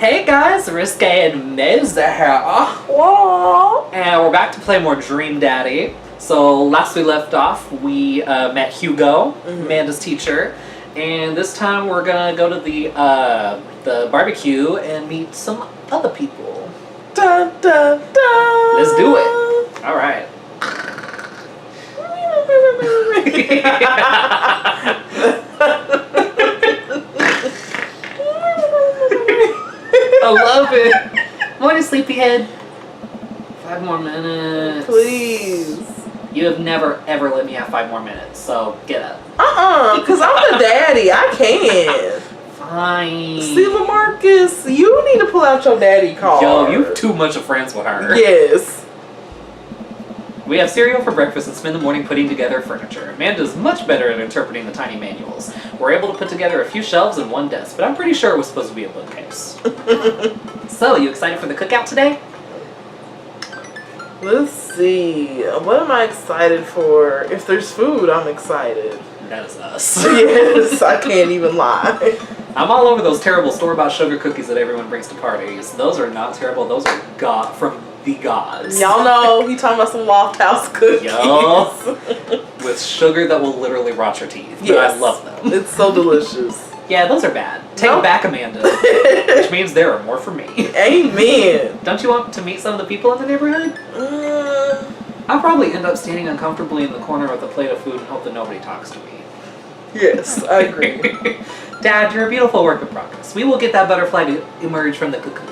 Hey guys, Risqué and Mosey here. Whoa. And we're back to play more Dream Daddy. So last we left off, we met Hugo, Amanda's teacher. And this time we're gonna go to the barbecue and meet some other people. Dun, dun, dun. Let's do it. All right. I love it. Morning, sleepyhead. 5 more minutes. Please. You have never, ever let me have 5 more minutes, so get up. Because I'm the daddy. I can. Fine. See, Lamarcus, you need to pull out your daddy card. Yo, you too much of friends with her. Yes. We have cereal for breakfast and spend the morning putting together furniture. Amanda's much better at interpreting the tiny manuals. We're able to put together a few shelves and one desk, but I'm pretty sure it was supposed to be a bookcase. So, you excited for the cookout today? Let's see. What am I excited for? If there's food, I'm excited. That is us. Yes, I can't even lie. I'm all over those terrible store-bought sugar cookies that everyone brings to parties. Those are not terrible. Those are from the gods. Y'all know he talking about some Loft House cookies. Yo, with sugar that will literally rot your teeth. But Yes. I love them. It's so delicious. Yeah, those are bad. Take Nope. it back, Amanda. Which means there are more for me. Amen. Don't you want to meet some of the people in the neighborhood? I'll probably end up standing uncomfortably in the corner with a plate of food and hope that nobody talks to me. Yes, I agree. Dad, you're a beautiful work in progress. We will get that butterfly to emerge from the cocoon.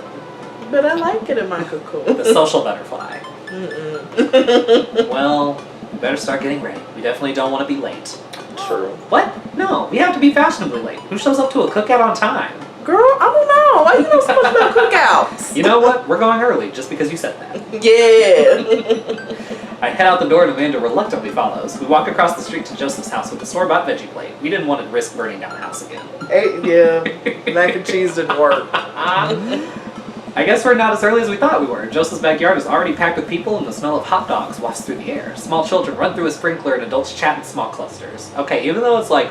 But I like it in my cocoon. The social butterfly. Well, we better start getting ready. We definitely don't want to be late. True. What? No, we have to be fashionably late. Who shows up to a cookout on time? Girl, I don't know. Why you know so much about cookouts? You know what? We're going early just because you said that. Yeah. I head out the door and Amanda reluctantly follows. We walk across the street to Joseph's house with a store-bought veggie plate. We didn't want to risk burning down the house again. Yeah, mac and cheese didn't work. I guess we're not as early as we thought we were. Joseph's backyard is already packed with people and the smell of hot dogs wafts through the air. Small children run through a sprinkler and adults chat in small clusters. Okay, even though it's like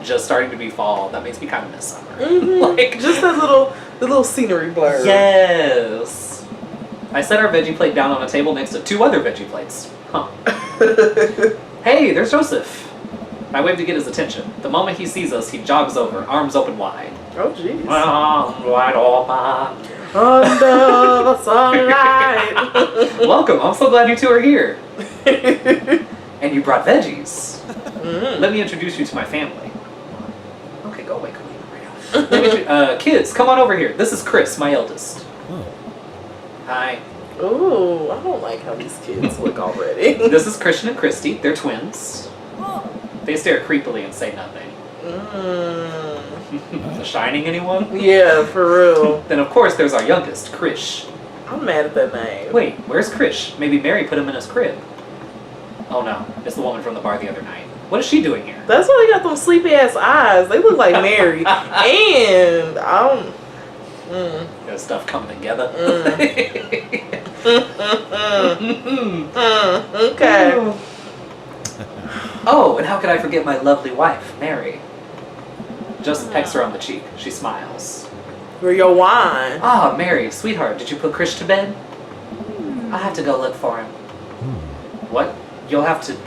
just starting to be fall, that makes me kind of miss summer. Like, Just that little scenery blur. yes. I set our veggie plate down on a table next to 2 other veggie plates. Huh. Hey, there's Joseph. I wave to get his attention. The moment he sees us, he jogs over, arms open wide. Oh, jeez. Wide open. Under the sunlight. Welcome, I'm so glad you two are here. And you brought veggies. Let me introduce you to my family. Okay, go away, Kalina. Kids, come on over here. This is Chris, my eldest. Hi. Ooh, I don't like how these kids look already. This is Christian and Christy. They're twins. They stare creepily and say nothing. The Shining, anyone? Yeah, for real. Then of course there's our youngest, Krish. I'm mad at that name. Wait, where's Krish? Maybe Mary put him in his crib. Oh no, it's the woman from the bar the other night. What is she doing here? That's why they got them sleepy ass eyes. They look like Mary. And I don't. Got stuff coming together. Okay. Oh, and how could I forget my lovely wife, Mary? Joseph pecks her on the cheek. She smiles. For your wine. Ah, Mary, sweetheart, did you put Krish to bed? I'll have to go look for him. What? You'll have to...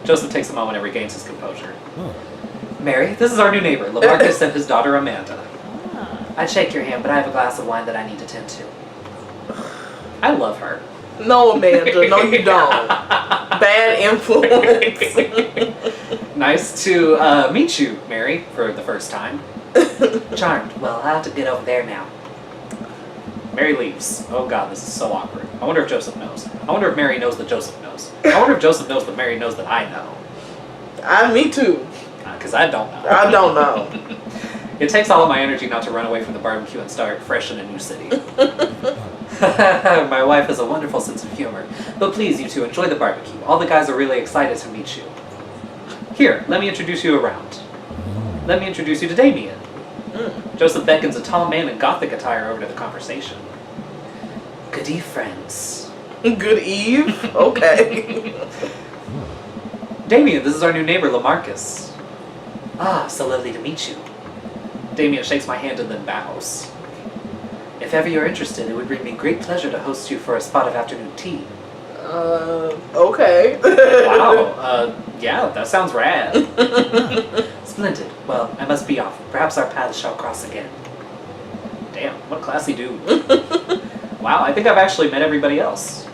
Joseph takes a moment and regains his composure. Mary, this is our new neighbor, Lamarcus and his daughter Amanda. I'd shake your hand, but I have a glass of wine that I need to tend to. I love her. No, Amanda. No, you don't. Bad influence. Nice to meet you, Mary, for the first time. Charmed. Well, I'll have to get over there now. Mary leaves. Oh god, this is so awkward. I wonder if Joseph knows. I wonder if Mary knows that Joseph knows. I wonder if Joseph knows that Mary knows that I know. Me too. Because I don't know. I don't know. It takes all of my energy not to run away from the barbecue and start fresh in a new city. My wife has a wonderful sense of humor. But please, you two, enjoy the barbecue. All the guys are really excited to meet you. Here, let me introduce you around. Let me introduce you to Damien. Joseph beckons a tall man in gothic attire over to the conversation. Good eve, friends. Good eve? Okay. Damien, this is our new neighbor, Lamarcus. Ah, so lovely to meet you. Damien shakes my hand and then bows. If ever you're interested, it would bring me great pleasure to host you for a spot of afternoon tea. Okay. Wow, yeah, that sounds rad. Splendid. Well, I must be off. Perhaps our paths shall cross again. Damn, what a classy dude. Wow, I think I've actually met everybody else.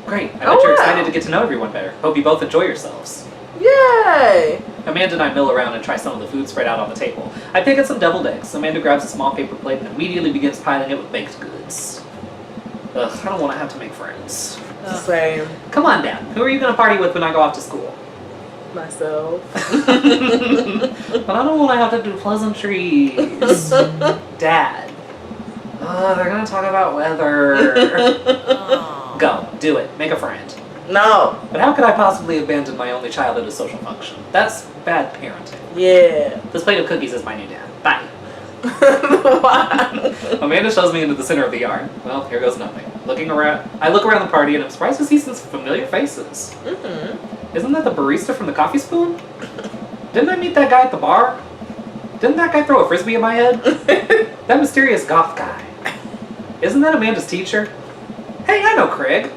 Great, I bet you're excited to get to know everyone better. Hope you both enjoy yourselves. Yay! Amanda and I mill around and try some of the food spread out on the table. I pick at some deviled eggs. Amanda grabs a small paper plate and immediately begins piling it with baked goods. Ugh, I don't want to have to make friends. Same. Come on, Dad. Who are you going to party with when I go off to school? Myself. But I don't want to have to do pleasantries. Dad. They're going to talk about weather. Go. Do it. Make a friend. No. But how could I possibly abandon my only child at a social function? That's bad parenting. Yeah. This plate of cookies is my new dad. Bye. Why? Amanda shows me into the center of the yard. Well, here goes nothing. I look around the party and I'm surprised to see some familiar faces. Mm-hmm. Isn't that the barista from the Coffee Spoon? Didn't I meet that guy at the bar? Didn't that guy throw a frisbee at my head? That mysterious goth guy. Isn't that Amanda's teacher? Hey, I know Craig.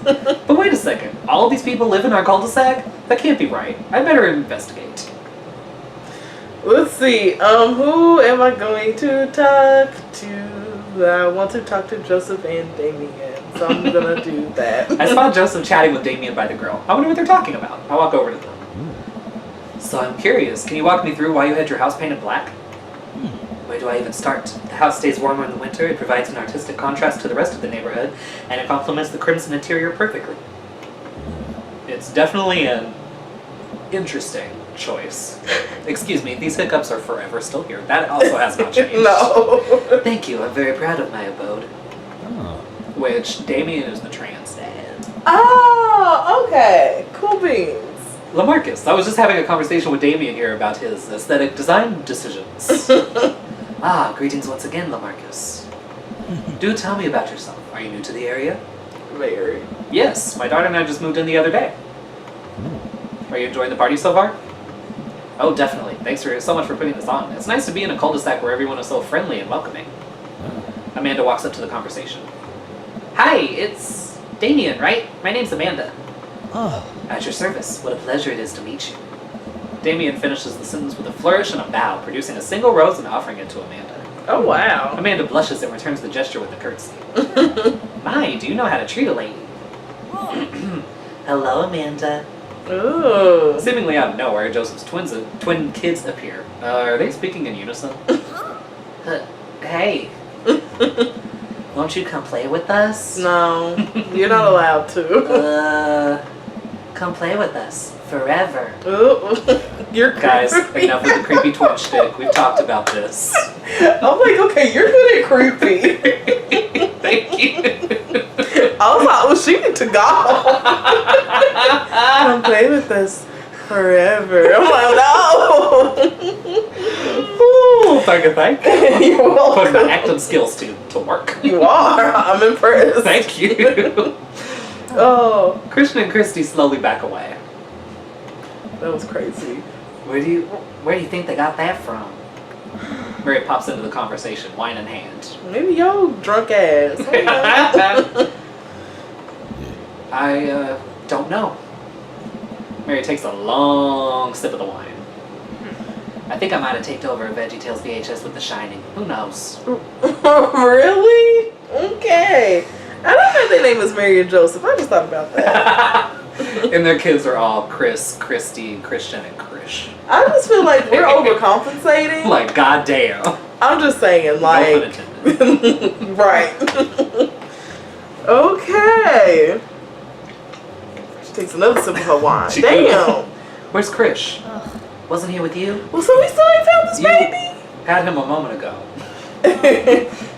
But wait a second. All of these people live in our cul-de-sac? That can't be right. I better investigate. Let's see. Who am I going to talk to? I want to talk to Joseph and Damien, so I'm gonna do that. I spot Joseph chatting with Damien by the grill. I wonder what they're talking about. I walk over to them. So I'm curious, can you walk me through why you had your house painted black? Where do I even start? The house stays warmer in the winter, it provides an artistic contrast to the rest of the neighborhood, and it complements the crimson interior perfectly. It's definitely an interesting choice. Excuse me, these hiccups are forever still here. That also has not changed. No. Thank you, I'm very proud of my abode. Which, Damien is the trans dad. Oh, okay. Cool beans. LaMarcus, I was just having a conversation with Damien here about his aesthetic design decisions. Greetings once again, LaMarcus. Do tell me about yourself. Are you new to the area? Very. Yes, my daughter and I just moved in the other day. Are you enjoying the party so far? Oh, definitely. Thanks so much for putting this on. It's nice to be in a cul-de-sac where everyone is so friendly and welcoming. Amanda walks up to the conversation. Hi, it's Damien, right? My name's Amanda. At your service. What a pleasure it is to meet you. Damien finishes the sentence with a flourish and a bow, producing a single rose and offering it to Amanda. Oh, wow. Amanda blushes and returns the gesture with a curtsy. My, do you know how to treat a lady? Hello, Amanda. Ooh. Seemingly out of nowhere, Joseph's twin kids appear. Are they speaking in unison? Hey. Won't you come play with us? No, you're not allowed to. Come play with us. Forever. Ooh. You're Guys, creepy. enough with the creepy twitch stick. We've talked about this. I'm like, okay, you're good at creepy. Thank you. I was like, oh, she need to go. Come play with us forever. I'm like, no. Ooh, thank you. You're welcome. Putting my acting skills to work. You are. I'm impressed. Thank you. Oh, Christian and Christy slowly back away. that was crazy. Where do you think they got that from? Mary pops into the conversation, wine in hand. Maybe yo drunk ass. I don't know. Mary takes a long sip of the wine. I think I might have taken over a VeggieTales VHS with The Shining. Who knows? Really? Okay. I don't know if their name was Mary and Joseph. I just thought about that. And their kids are all Chris, Christy, Christian, and Krish. I just feel like we're overcompensating. Like, goddamn. I'm just saying, No like. pun intended. Right. Okay. She takes another sip of her wine. She Damn. Where's Krish? Wasn't he with you? Well, so we still ain't found this baby? Had him a moment ago.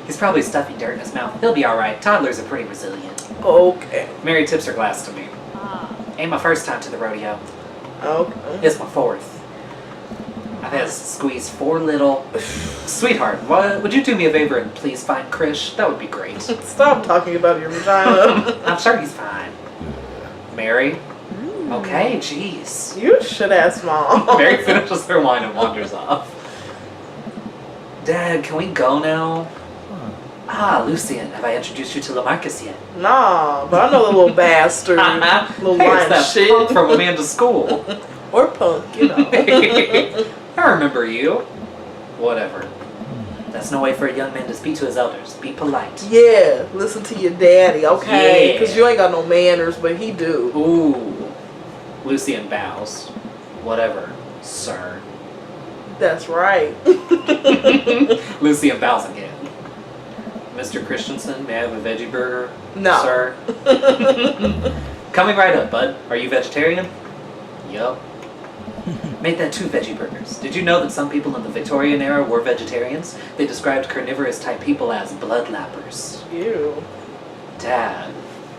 He's probably stuffing dirt in his mouth. He'll be alright. Toddlers are pretty resilient. Okay. Mary tips her glass to me. Ain't my first time to the rodeo. Okay. It's my fourth. I've had to squeeze 4 little... Sweetheart, would you do me a favor and please find Krish? That would be great. Stop talking about your vagina. I'm sure he's fine. Mary? Okay, jeez. You should ask Mom. Mary finishes her wine and wanders off. Dad, can we go now? Ah, Lucian, have I introduced you to Lamarcus yet? Nah, but I know the little bastard. Little Hey, lying it's that shit. punk from Amanda's school. Or punk, you know. I remember you. Whatever. That's no way for a young man to speak to his elders. Be polite. Yeah, listen to your daddy, okay? Yeah. Because you ain't got no manners, but he do. Ooh. Lucian bows. Whatever, sir. That's right. Lucian bows again. Mr. Christensen, may I have a veggie burger? No. Sir? Coming right up, bud. Are you vegetarian? Yup. Made that 2 veggie burgers. Did you know that some people in the Victorian era were vegetarians? They described carnivorous type people as bloodlappers. Ew. Dad.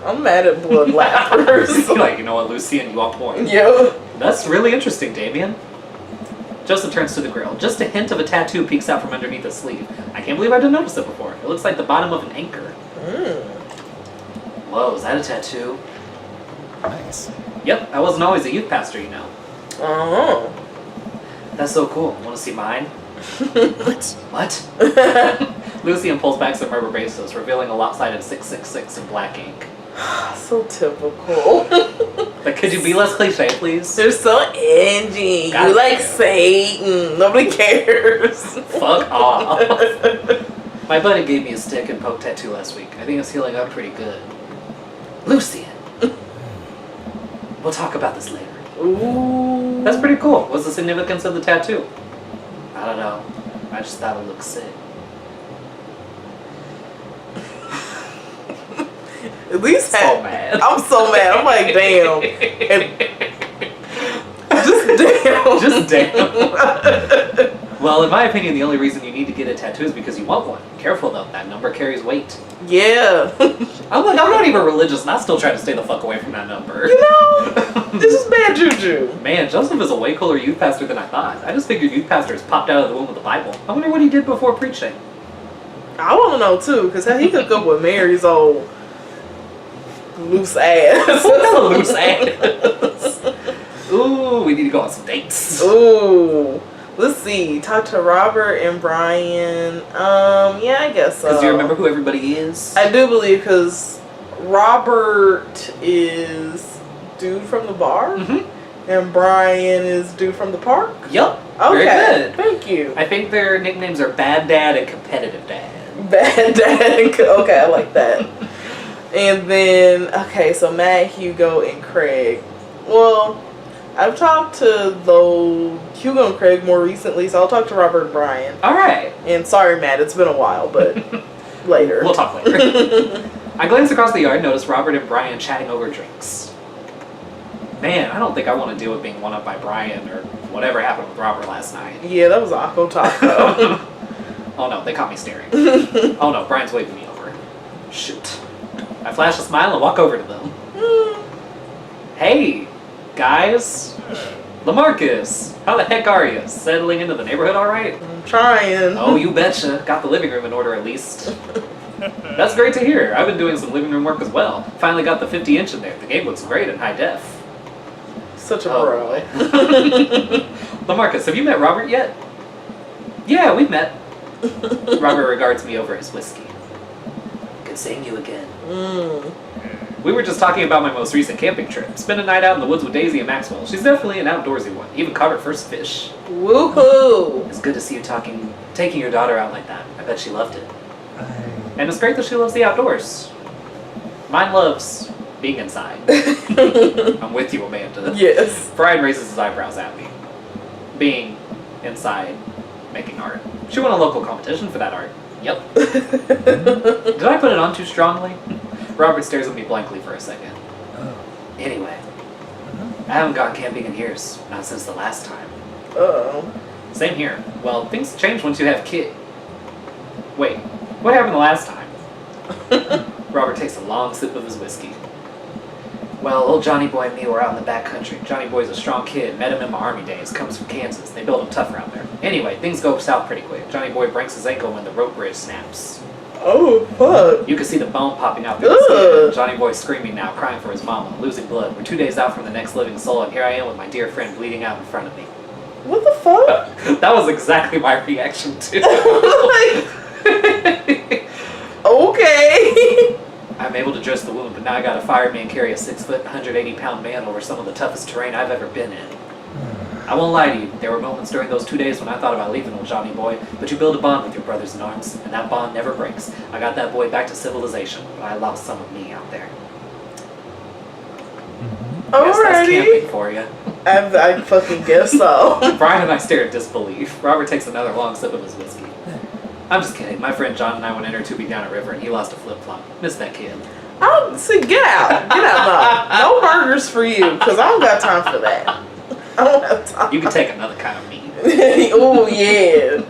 I'm mad at blood lappers. Like, you know what, Lucian, you want more? Yo. That's really interesting, Damien. Joseph turns to the grill. Just a hint of a tattoo peeks out from underneath his sleeve. I can't believe I didn't notice it before. It looks like the bottom of an anchor. Whoa, is that a tattoo? Nice. Yep, I wasn't always a youth pastor, you know. Oh. That's so cool. Want to see mine? What? What? Lucian pulls back some rubber bases, revealing a lopsided 666 in black ink. So typical. Like, could you be less cliche, please? They're so edgy. God You like damn. Satan. Nobody cares. Fuck off. My buddy gave me a stick and poke tattoo last week. I think it's healing up pretty good. Lucian. We'll talk about this later. Ooh. That's pretty cool. What's the significance of the tattoo? I don't know. I just thought it looked sick. At least So mad. I'm so mad. I'm like, damn. Just damn. Just damn. Well, in my opinion, the only reason you need to get a tattoo is because you want one. Careful though, that number carries weight. Yeah. I'm not even religious, and I still try to stay the fuck away from that number. You know, this is bad juju. Man, Joseph is a way cooler youth pastor than I thought. I just figured youth pastors popped out of the womb with the Bible. I wonder what he did before preaching. I want to know too, because how he hooked up with Mary's old loose ass. Loose ass. Ooh, we need to go on some dates. Ooh. Let's see. Talk to Robert and Brian. Yeah, I guess so. Because do you remember who everybody is? I do believe because Robert is dude from the bar, and Brian is dude from the park. Yup. Okay, Very good. thank you. I think their nicknames are Bad Dad and Competitive Dad. Bad dad. Okay, I like that. And then, okay, so Matt, Hugo, and Craig. Well, I've talked to Hugo and Craig more recently, so I'll talk to Robert and Brian. All right. And sorry, Matt, it's been a while, but later. We'll talk later. I glanced across the yard and noticed Robert and Brian chatting over drinks. Man, I don't think I want to deal with being one-up by Brian or whatever happened with Robert last night. Yeah, that was Akko Taco. Oh no, they caught me staring. Oh no, Brian's waving me over. Shoot. I flash a smile and walk over to them. Hey, guys. Lamarcus, how the heck are you? Settling into the neighborhood all right? I'm trying. Oh, you betcha. Got the living room in order at least. That's great to hear. I've been doing some living room work as well. Finally got the 50-inch in there. The game looks great in high def. Such a Oh, bro. boy. Lamarcus, have you met Robert yet? Yeah, we've met. Robert regards me over his whiskey. Good seeing you again. We were just talking about my most recent camping trip. Spent a night out in the woods with Daisy and Maxwell. She's definitely an outdoorsy one. Even caught her first fish. Woohoo! It's good to see you taking your daughter out like that. I bet she loved it. And it's great that she loves the outdoors. Mine loves being inside. I'm with you, Amanda. Yes. Brian raises his eyebrows at me. Being inside, making art. She won a local competition for that art. Yep. Did I put it on too strongly? Robert stares at me blankly for a second. Anyway, I haven't gone camping in years. Not since the last time. Uh-oh. Same here. Well, things change once you have kids. Wait, what happened the last time? Robert takes a long sip of his whiskey. Well, old Johnny Boy and me were out in the back country. Johnny Boy's a strong kid. Met him in my army days. Comes from Kansas. They build him tough around there. Anyway, things go south pretty quick. Johnny Boy breaks his ankle when the rope bridge snaps. Oh, fuck. You can see the bone popping out through the skin. Johnny Boy's screaming now, crying for his mama, losing blood. We're 2 days out from the next living soul, and here I am with my dear friend bleeding out in front of me. What the fuck? That was exactly my reaction too. but now I gotta fire me and carry a 6 foot, 180-pound man over some of the toughest terrain I've ever been in. I won't lie to you, there were moments during those 2 days when I thought about leaving old Johnny boy, but you build a bond with your brothers in arms, and that bond never breaks. I got that boy back to civilization, but I lost some of me out there. Yes, that's camping for you. I fucking guess so. Brian and I stare in disbelief. Robert takes another long sip of his whiskey. I'm just kidding. My friend John and I went inner tubing down a river and he lost a flip-flop. Miss that kid. Oh, see, get out. Get out now. No burgers for you, because I don't got time for that. I don't have time. You can take another kind of meat. Oh, yeah.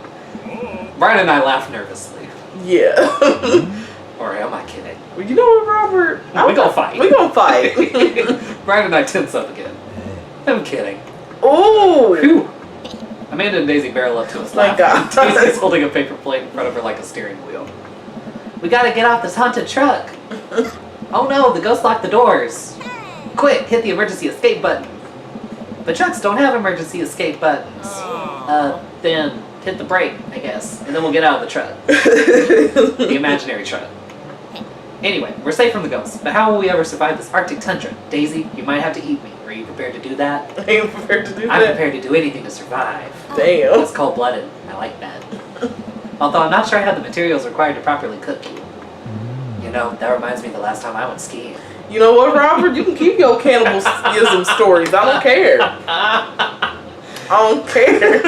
Brian and I laugh nervously. Yeah. Or am I kidding? Well, you know what, Robert? We gonna fight. We gonna fight. Brian and I tense up again. I'm kidding. Ooh. Whew. Amanda and Daisy barrel up to us My laughing. God. Daisy's holding a paper plate in front of her like a steering wheel. We gotta get off this haunted truck. Oh no, the ghost locked the doors. Quick, hit the emergency escape button. But trucks don't have emergency escape buttons. Then hit the brake, I guess, and then we'll get out of the truck. The imaginary truck. Anyway, we're safe from the ghosts, but how will we ever survive this Arctic tundra? Daisy, you might have to eat me. Are you prepared to do that? Are you prepared to do that? I'm prepared to do anything to survive. Damn. That's cold-blooded. I like that. Although I'm not sure I have the materials required to properly cook you. You know, that reminds me of the last time I went skiing. You know what, Robert? You can keep your cannibalism stories. I don't care. I don't care.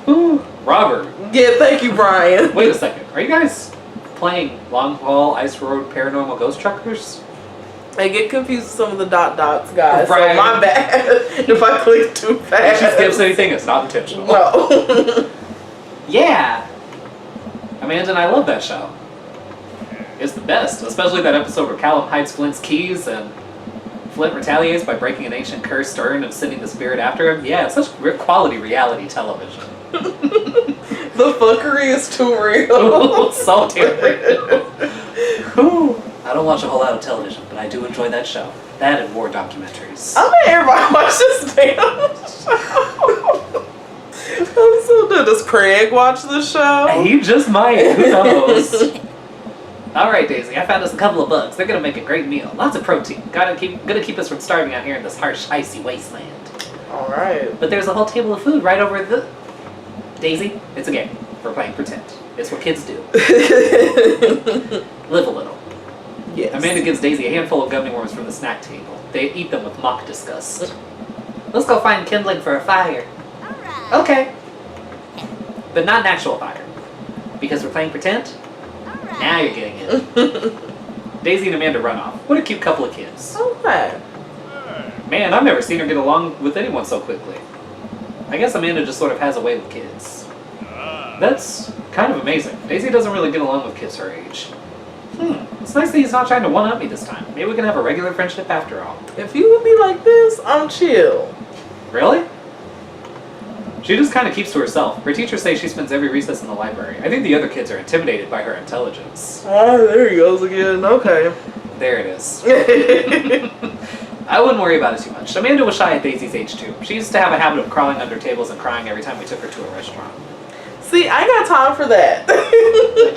Ooh, Robert. Yeah, thank you, Brian. Wait a second. Are you guys playing Long Haul Ice Road Paranormal Ghost Truckers? I get confused with some of the dots, guys. Right. So my bad if I click too If fast. she skips anything, it's not intentional. No. Yeah. Amanda and I love that show. It's the best, especially that episode where Callum hides Flint's keys and Flint retaliates by breaking an ancient cursed urn and sending the spirit after him. Yeah, it's such quality reality television. The fuckery is too real. So damn real. Whew. I don't watch a whole lot of television, but I do enjoy that show. That and war documentaries. I bet everybody watch this damn show. I'm so done. Does Craig watch this show? He just might. Who knows? All right, Daisy. I found us a couple of bugs. They're gonna make a great meal. Lots of protein. Gonna keep us from starving out here in this harsh, icy wasteland. All right. But there's a whole table of food right over the. Daisy, it's a game. We're playing pretend. It's what kids do. Live a little. Yes. Amanda gives Daisy a handful of gummy worms from the snack table. They eat them with mock disgust. Let's go find kindling for a fire. Alright. Okay. But not an actual fire. Because we're playing pretend? Alright. Now you're getting it. Daisy and Amanda run off. What a cute couple of kids. Okay. Man, I've never seen her get along with anyone so quickly. I guess Amanda just sort of has a way with kids. That's kind of amazing. Daisy doesn't really get along with kids her age. It's nice that he's not trying to one-up me this time. Maybe we can have a regular friendship after all. If you would be like this, I'm chill. Really? She just kind of keeps to herself. Her teachers say she spends every recess in the library. I think the other kids are intimidated by her intelligence. Oh, there he goes again. Okay. There it is. I wouldn't worry about it too much. Amanda was shy at Daisy's age too. She used to have a habit of crawling under tables and crying every time we took her to a restaurant. See, I ain't got time for that.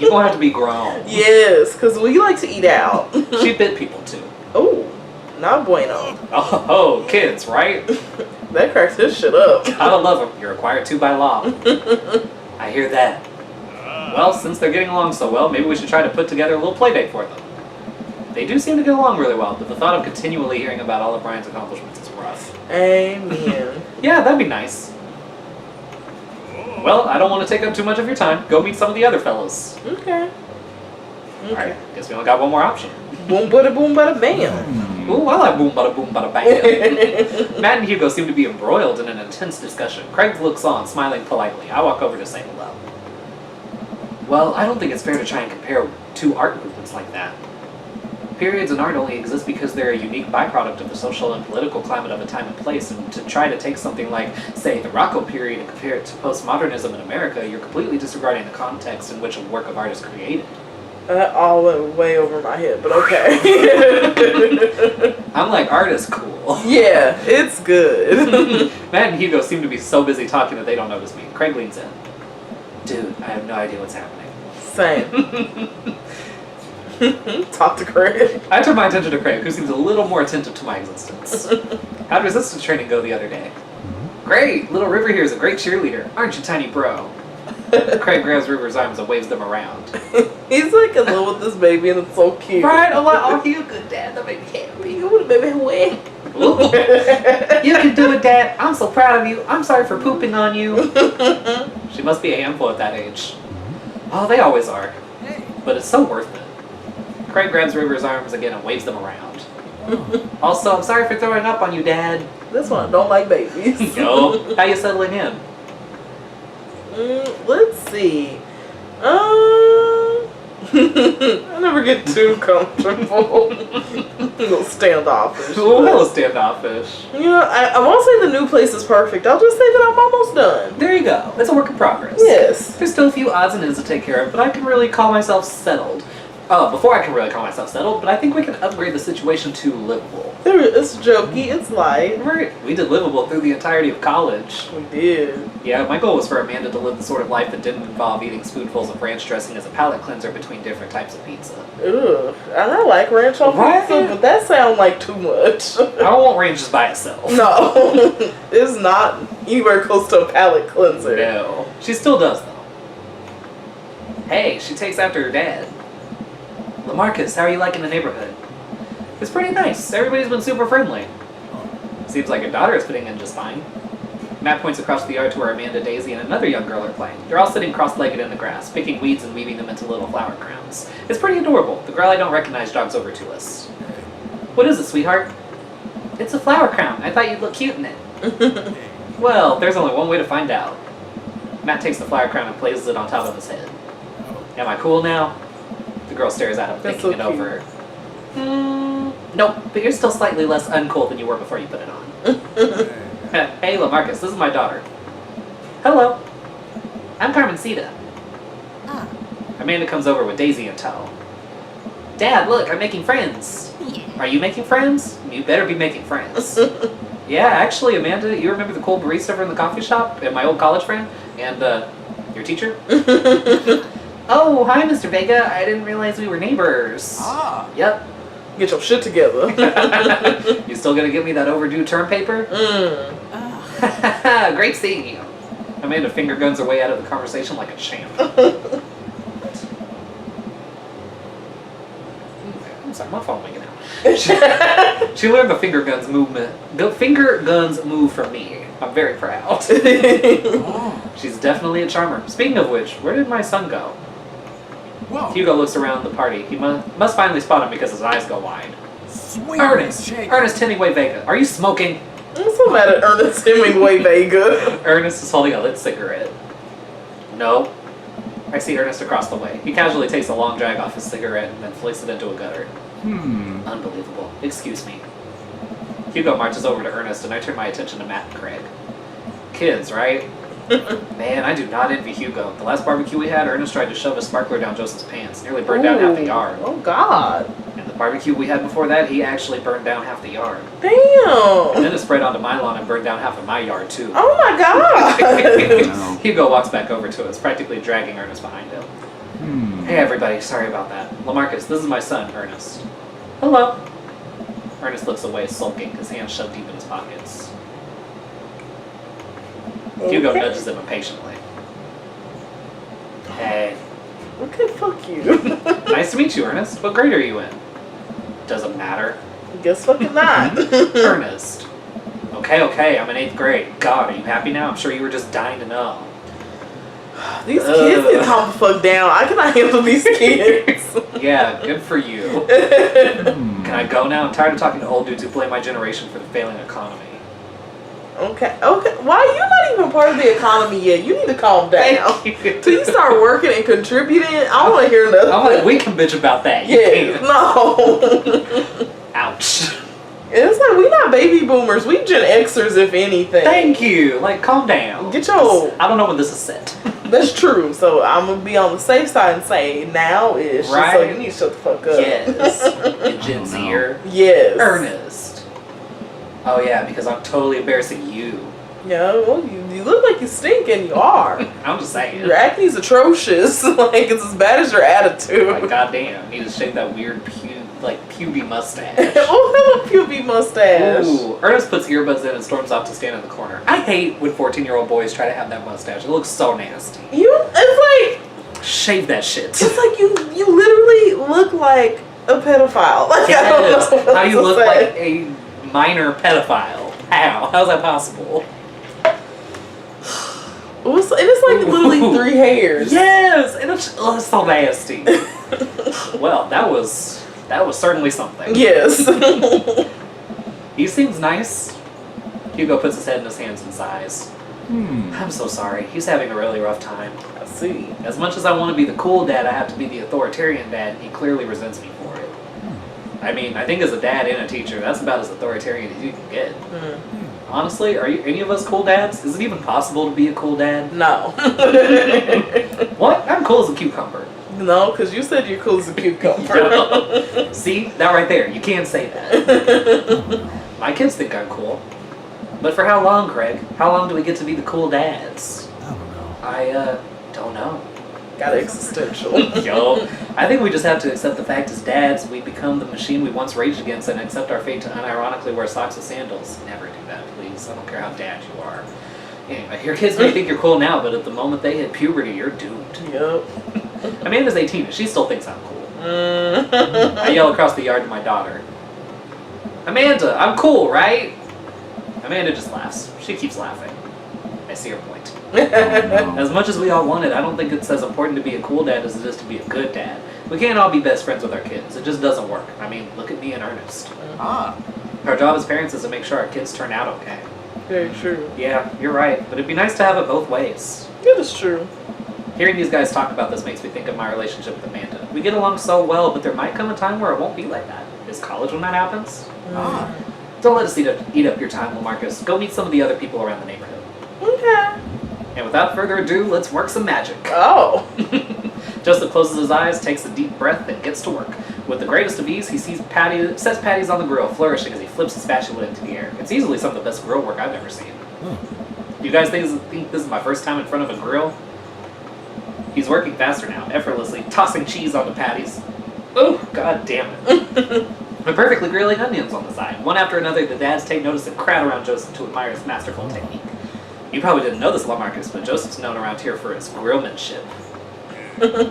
You're gonna have to be grown. Yes, because we like to eat out. She bit people too. Oh, not bueno. Oh, kids, right? That cracks this shit up. Gotta love them. You're required to by law. I hear that. Well, since they're getting along so well, maybe we should try to put together a little play date for them. They do seem to get along really well, but the thought of continually hearing about all of Brian's accomplishments is rough. Amen. Yeah, that'd be nice. Well, I don't want to take up too much of your time. Go meet some of the other fellows. Okay. Alright, guess we only got one more option. Boom, bada, bam. Ooh, I like boom, bada, bang. Matt and Hugo seem to be embroiled in an intense discussion. Craig looks on, smiling politely. I walk over to say hello. Well, I don't think it's fair to try and compare two art movements like that. Periods in art only exist because they're a unique byproduct of the social and political climate of a time and place, and to try to take something like, say, the Rococo period and compare it to postmodernism in America, you're completely disregarding the context in which a work of art is created. That all went way over my head, but okay. I'm like, art is cool. Yeah, it's good. Matt and Hugo seem to be so busy talking that they don't notice me. Craig leans in. Dude, I have no idea what's happening. Same. Talk to Craig. I turn my attention to Craig, who seems a little more attentive to my existence. How did resistance training go the other day? Great! Little River here is a great cheerleader. Aren't you, tiny bro? Craig grabs River's arms and waves them around. He's like in love with this baby and it's so cute. Right? I'm like, oh, you good dad. That made me happy. You would have been wet. You can do it, Dad. I'm so proud of you. I'm sorry for pooping on you. She must be a handful at that age. Oh, they always are. But it's so worth it. Craig grabs River's arms again and waves them around. Also, I'm sorry for throwing up on you, Dad. This one, don't like babies. Yo, how you settling in? Let's see. I never get too comfortable. A little standoffish. A little standoffish. You know, I won't say the new place is perfect. I'll just say that I'm almost done. There you go. It's a work in progress. Yes. There's still a few odds and ends to take care of, but I can really call myself settled. Before I can really call myself settled, but I think we can upgrade the situation to livable. It's jokey, it's light. Right. We did livable through the entirety of college. We did. Yeah, my goal was for Amanda to live the sort of life that didn't involve eating spoonfuls of ranch dressing as a palate cleanser between different types of pizza. Ugh. And I like ranch on pizza, but that sounds like too much. I don't want ranch just by itself. No. It's not anywhere close to a palate cleanser. No. She still does, though. Hey, she takes after her dad. LaMarcus, how are you liking the neighborhood? It's pretty nice. Everybody's been super friendly. Seems like your daughter is fitting in just fine. Matt points across the yard to where Amanda, Daisy, and another young girl are playing. They're all sitting cross-legged in the grass, picking weeds and weaving them into little flower crowns. It's pretty adorable. The girl I don't recognize jogs over to us. What is it, sweetheart? It's a flower crown. I thought you'd look cute in it. Well, there's only one way to find out. Matt takes the flower crown and places it on top of his head. Am I cool now? The girl stares at him, thinking it over. Nope, but you're still slightly less uncool than you were before you put it on. Hey, LaMarcus, this is my daughter. Hello. I'm Carmencita. Amanda comes over with Daisy in tow. Dad, look, I'm making friends. Are you making friends? You better be making friends. Yeah, actually, Amanda, you remember the cool barista from the coffee shop and my old college friend? And, your teacher? Oh, hi, Mr. Vega. I didn't realize we were neighbors. Yep. Get your shit together. You still gonna give me that overdue term paper? Great seeing you. Amanda finger guns her way out of the conversation like a champ. I'm sorry, my phone making out. She learned the finger guns movement. The finger guns move from me. I'm very proud. She's definitely a charmer. Speaking of which, where did my son go? Whoa. Hugo looks around the party. He must finally spot him because his eyes go wide. Sweet Ernest Hemingway Vega. Are you smoking? I'm so mad at Ernest Hemingway Vega. Ernest is holding a lit cigarette. No. I see Ernest across the way. He casually takes a long drag off his cigarette and then flicks it into a gutter. Unbelievable. Excuse me. Hugo marches over to Ernest and I turn my attention to Matt and Craig. Kids, right? Man, I do not envy Hugo. The last barbecue we had, Ernest tried to shove a sparkler down Joseph's pants. Nearly burned down half the yard. Oh, God. And the barbecue we had before that, he actually burned down half the yard. Damn. And then it spread onto my lawn and burned down half of my yard, too. Oh, my God. Hugo walks back over to us, practically dragging Ernest behind him. Hey, everybody. Sorry about that. LaMarcus, this is my son, Ernest. Hello. Ernest looks away, sulking, his hands shoved deep in his pockets. Hugo nudges him impatiently. Hey. Okay, fuck you. Nice to meet you, Ernest. What grade are you in? Doesn't matter. Guess fucking not. Ernest. Okay, I'm in 8th grade. God, are you happy now? I'm sure you were just dying to know. These kids need to calm the fuck down. I cannot handle these kids. Yeah, good for you. Can I go now? I'm tired of talking to old dudes who blame my generation for the failing economy. Okay. Why are you not even part of the economy yet? You need to calm down. Till you start working and contributing, I don't want to hear nothing. I'm like, we can bitch about that. You can't. No. Ouch. It's like, we not baby boomers. We Gen Xers, if anything. Thank you. Like, calm down. Get your... I don't know when this is set. That's true. So I'm going to be on the safe side and say now-ish. Right. So you need to shut the fuck up. Yes. You Gen Zer. Yes. Ernest. Oh, yeah, because I'm totally embarrassing you. Yeah, well, you look like you stink, and you are. I'm just saying. Your acne's atrocious. Like, it's as bad as your attitude. Like, goddamn, need to shave that weird puby mustache. Oh, have a puby mustache. Ooh, Ernest puts earbuds in and storms off to stand in the corner. I hate when 14-year-old boys try to have that mustache. It looks so nasty. It's like Shave that shit. it's like you literally look like a pedophile. Like, I don't Yes. know what How you to look say. like a minor pedophile. How's that possible? And it's like literally Ooh. 3 hairs. Yes, and it's so nasty. Well, that was certainly something. Yes. He seems nice. Hugo puts his head in his hands and sighs. I'm so sorry. He's having a really rough time. I see. As much as I want to be the cool dad, I have to be the authoritarian dad, and he clearly resents me for it. I mean, I think as a dad and a teacher, that's about as authoritarian as you can get. Honestly, are you any of us cool dads? Is it even possible to be a cool dad? No. What? I'm cool as a cucumber. No, because you said you're cool as a cucumber. See? That right there. You can't say that. My kids think I'm cool. But for how long, Craig? How long do we get to be the cool dads? I don't know. I don't know. Got existential. Yo, I think we just have to accept the fact as dads, we become the machine we once raged against and accept our fate to unironically wear socks with sandals. Never do that, please. I don't care how dad you are. Anyway, your kids may think you're cool now, but at the moment they hit puberty, you're doomed. Yep. Amanda's 18 and she still thinks I'm cool. I yell across the yard to my daughter. Amanda, I'm cool, right? Amanda just laughs. She keeps laughing. I see her point. As much as we all want it, I don't think it's as important to be a cool dad as it is to be a good dad. We can't all be best friends with our kids. It just doesn't work. I mean, look at me and Ernest. Our job as parents is to make sure our kids turn out okay. Very true. Yeah, you're right. But it'd be nice to have it both ways. It is true. Hearing these guys talk about this makes me think of my relationship with Amanda. We get along so well, but there might come a time where it won't be like that. Is college when that happens? Don't let us eat up your time, Lamarcus. Go meet some of the other people around the neighborhood. Okay. And without further ado, let's work some magic. Oh. Joseph closes his eyes, takes a deep breath, and gets to work. With the greatest of ease, he sets patties on the grill, flourishing as he flips his spatula into the air. It's easily some of the best grill work I've ever seen. You guys think this is my first time in front of a grill? He's working faster now, effortlessly, tossing cheese on the patties. Oh, god damn it. I'm perfectly grilling onions on the side. One after another, the dads take notice and crowd around Joseph to admire his masterful technique. You probably didn't know this, Lamarcus, but Joseph's known around here for his grillmanship.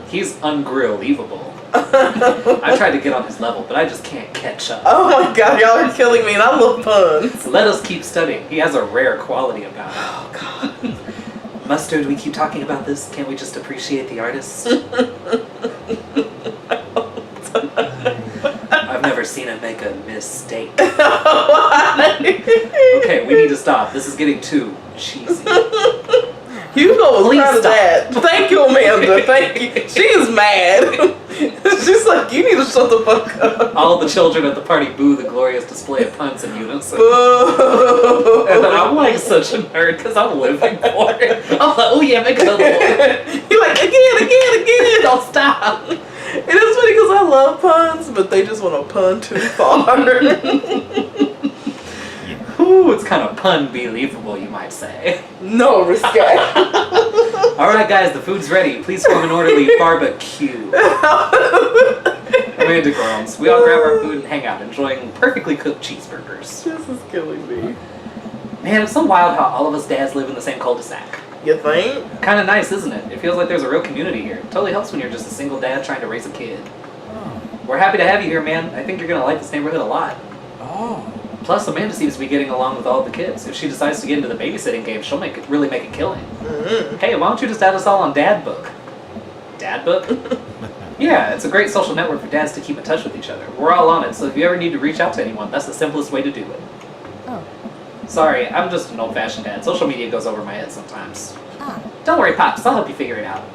He's ungrill-leavable. I tried to get on his level, but I just can't catch up. Oh my god, y'all are killing me, and I love puns. Let us keep studying. He has a rare quality about him. Oh god. Mustard, we keep talking about this. Can't we just appreciate the artist? I've never seen him make a mistake. Okay, we need to stop. This is getting too cheesy. Hugo was Please proud of stop. that. Thank you, Amanda. Thank you. She is mad. She's like, you need to shut the fuck up. All the children at the party boo the glorious display of puns in unison. Boo. And then I'm like such a nerd because I'm living for it. I'm like, oh yeah, make another one. You're like, again. Don't stop. It is funny because I love puns, but they just want to pun too far. Ooh, it's kind of pun-believable, you might say. No, Risqué. Alright guys, the food's ready. Please form an orderly barbecue. Amanda groans. We all grab our food and hang out, enjoying perfectly cooked cheeseburgers. This is killing me. Man, it's so wild how all of us dads live in the same cul-de-sac. You think? Kind of nice, isn't it? It feels like there's a real community here. It totally helps when you're just a single dad trying to raise a kid. We're happy to have you here, man. I think you're going to like this neighborhood a lot. Oh. Plus, Amanda seems to be getting along with all the kids. If she decides to get into the babysitting game, she'll really make a killing. Mm-hmm. Hey, why don't you just add us all on Dad Book? Dad Book? Yeah, it's a great social network for dads to keep in touch with each other. We're all on it, so if you ever need to reach out to anyone, that's the simplest way to do it. Oh. Sorry, I'm just an old-fashioned dad. Social media goes over my head sometimes. Don't worry, Pops. I'll help you figure it out.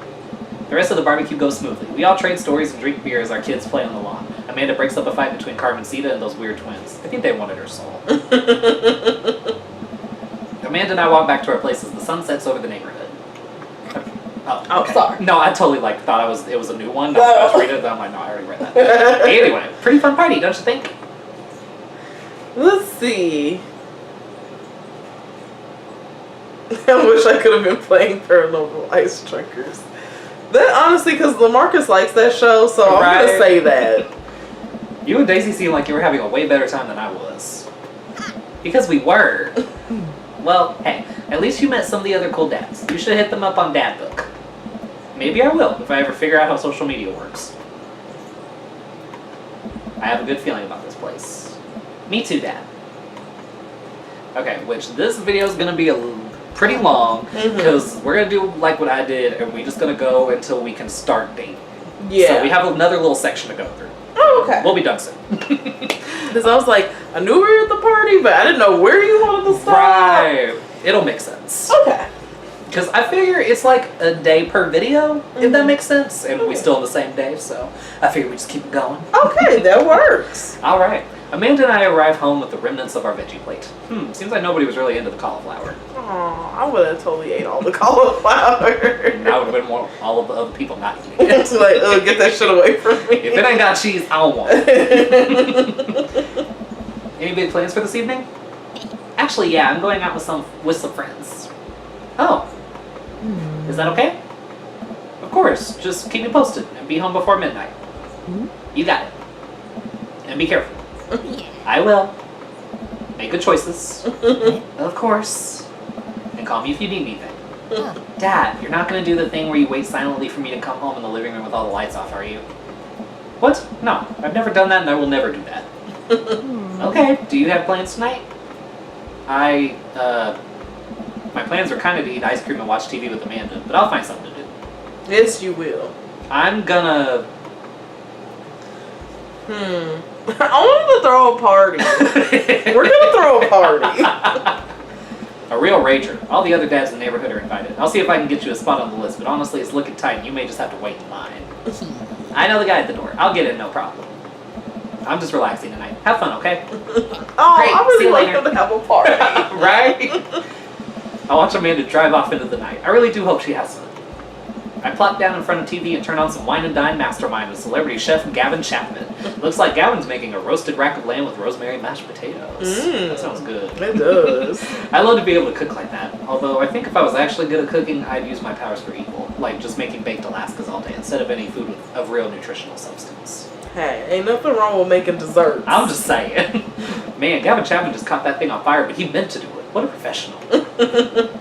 The rest of the barbecue goes smoothly. We all trade stories and drink beer as our kids play on the lawn. Amanda breaks up a fight between Carmencita and those weird twins. I think they wanted her soul. Amanda and I walk back to our places. The sun sets over the neighborhood. Oh, okay. Sorry. No, I totally thought it was a new one. I was reading it, I'm like, no, I already read that. Anyway, pretty fun party, don't you think? Let's see. I wish I could have been playing Paranormal Ice Truckers. That honestly, because Lamarcus likes that show, so I'm Right. gonna say that. You and Daisy seem like you were having a way better time than I was. Because we were. Well, hey, at least you met some of the other cool dads. You should hit them up on Dad Book. Maybe I will, if I ever figure out how social media works. I have a good feeling about this place. Me too, Dad. Okay, which this video is gonna be pretty long, because we're gonna do like what I did, and we're just gonna go until we can start dating. Yeah. So we have another little section to go through. Oh, okay. We'll be done soon. Because I was like, I knew we were at the party, but I didn't know where you wanted to stop. Right. It'll make sense. Okay. Because I figure it's like a day per video, if that makes sense. And we still in the same day, so I figure we just keep it going. Okay, that works. All right. Amanda and I arrive home with the remnants of our veggie plate. Seems like nobody was really into the cauliflower. Aw, I would have totally ate all the cauliflower. And that would have been more all of the other people not eating it. It's like, get that shit away from me. If it ain't got cheese, I don't want it. Any big plans for this evening? Actually, yeah, I'm going out with some friends. Oh. Is that okay? Of course. Just keep me posted and be home before midnight. You got it. And be careful. I will. Make good choices. Of course. And call me if you need anything. Dad, you're not going to do the thing where you wait silently for me to come home in the living room with all the lights off, are you? What? No, I've never done that and I will never do that. Okay, do you have plans tonight? My plans are kind of to eat ice cream and watch TV with Amanda, but I'll find something to do. Yes, you will. I'm gonna... I wanted to throw a party. We're gonna throw a party. A real rager. All the other dads in the neighborhood are invited. I'll see if I can get you a spot on the list, but honestly, it's looking tight and you may just have to wait in line. I know the guy at the door. I'll get in, no problem. I'm just relaxing tonight. Have fun, okay? Oh, Great. I See really you want later. them to have a party. Right? I watch Amanda drive off into the night. I really do hope she has fun. I plop down in front of TV and turn on some Wine and Dine Mastermind with celebrity chef Gavin Chapman. Looks like Gavin's making a roasted rack of lamb with rosemary mashed potatoes. That sounds good. It does. I love to be able to cook like that. Although I think if I was actually good at cooking, I'd use my powers for evil. Like just making baked Alaskas all day instead of any food of real nutritional substance. Hey, ain't nothing wrong with making desserts. I'm just saying. Man, Gavin Chapman just caught that thing on fire, but he meant to do it. What a professional.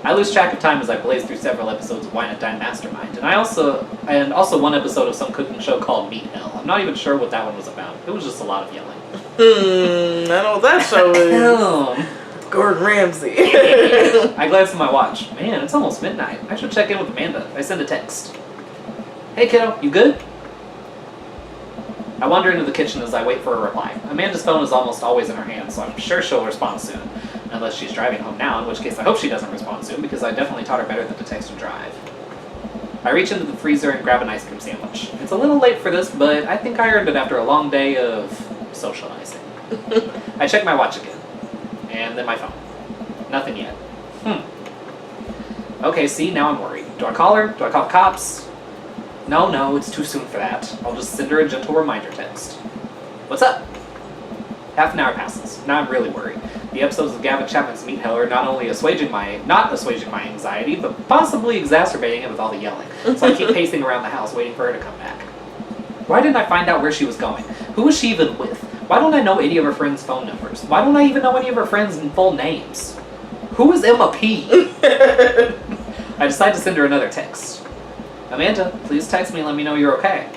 I lose track of time as I blaze through several episodes of Wine and Dine Mastermind, and also one episode of some cooking show called Meat Hell. I'm not even sure what that one was about. It was just a lot of yelling. I know what that show is. Gordon Ramsay. I glance at my watch. Man, it's almost midnight. I should check in with Amanda. I send a text. Hey kiddo, you good? I wander into the kitchen as I wait for a reply. Amanda's phone is almost always in her hand, so I'm sure she'll respond soon. Unless she's driving home now, in which case I hope she doesn't respond soon, because I definitely taught her better than to text and drive. I reach into the freezer and grab an ice cream sandwich. It's a little late for this, but I think I earned it after a long day of socializing. I check my watch again. And then my phone. Nothing yet. Okay, see, now I'm worried. Do I call her? Do I call the cops? No, it's too soon for that. I'll just send her a gentle reminder text. What's up? Half an hour passes. Now I'm really worried. The episodes of Gavin Chapman's Meat Hell are not only not assuaging my anxiety, but possibly exacerbating it with all the yelling. So I keep pacing around the house waiting for her to come back. Why didn't I find out where she was going? Who was she even with? Why don't I know any of her friends' phone numbers? Why don't I even know any of her friends' full names? Who is Emma P? I decide to send her another text. Amanda, please text me and let me know you're okay.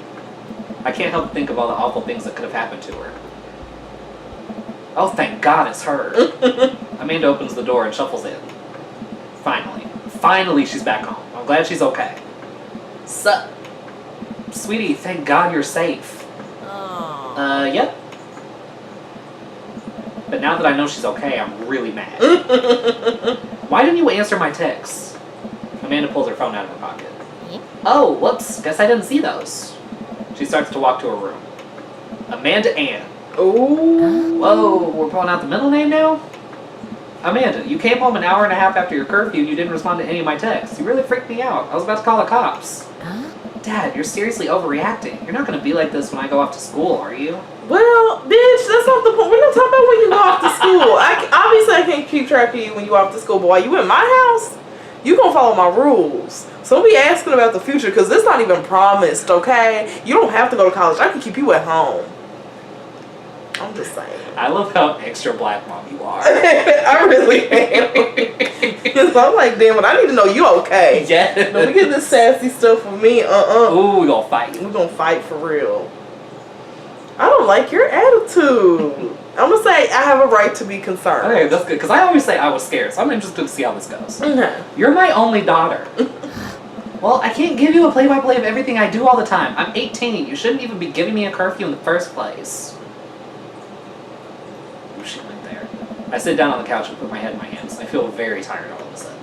I can't help but think of all the awful things that could have happened to her. Oh, thank God it's her. Amanda opens the door and shuffles in. Finally she's back home. I'm glad she's okay. Sup? Sweetie, thank God you're safe. Yep. But now that I know she's okay, I'm really mad. Why didn't you answer my texts? Amanda pulls her phone out of her pocket. Oh, whoops, guess I didn't see those. She starts to walk to her room. Amanda Ann. Ooh. Whoa, we're pulling out the middle name now? Amanda, you came home an hour and a half after your curfew and you didn't respond to any of my texts. You really freaked me out. I was about to call the cops. Dad, you're seriously overreacting. You're not going to be like this when I go off to school, are you? Well, bitch, that's not the point. We're not talking about when you go off to school. Obviously, I can't keep track of you when you go off to school, but while you in my house, you gonna follow my rules. So don't be asking about the future because it's not even promised, okay? You don't have to go to college. I can keep you at home. I'm just saying. I love how extra black mom you are. I really am. So I'm like, damn it, I need to know you okay. Yeah. Don't be getting this sassy stuff with me. Ooh, we gonna fight. We're gonna fight for real. I don't like your attitude. I'm gonna say I have a right to be concerned. Okay, that's good. Because I always say I was scared, so I'm interested to see how this goes. Mm-hmm. You're my only daughter. Well, I can't give you a play-by-play of everything I do all the time. I'm 18. You shouldn't even be giving me a curfew in the first place. Ooh, she went there. I sit down on the couch and put my head in my hands. I feel very tired all of a sudden.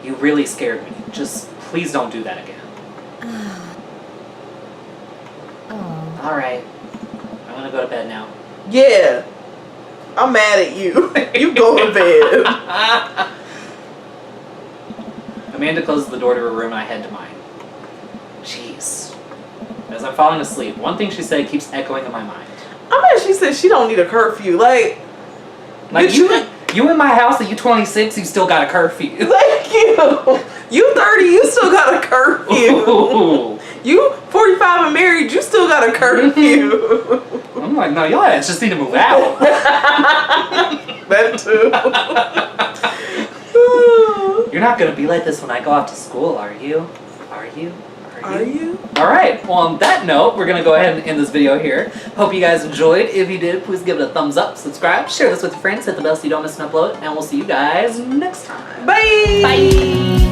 You really scared me. Just please don't do that again. All right. I'm gonna go to bed now. Yeah. I'm mad at you. You go to bed. Amanda closes the door to her room and I head to mine. Jeez. As I'm falling asleep, one thing she said keeps echoing in my mind. I mean, she said she don't need a curfew. Like you in my house and you 26, you still got a curfew. Thank you. You 30, you still got a curfew. Ooh. You 45 and married, you still got a curfew. I'm like, no, y'all just need to move out. That too. You're not gonna be like this when I go off to school, are you? Are you? Are you? Alright, well on that note, we're gonna go ahead and end this video here. Hope you guys enjoyed. If you did, please give it a thumbs up, subscribe, share this with your friends, hit the bell so you don't miss an upload, and we'll see you guys next time. Bye! Bye!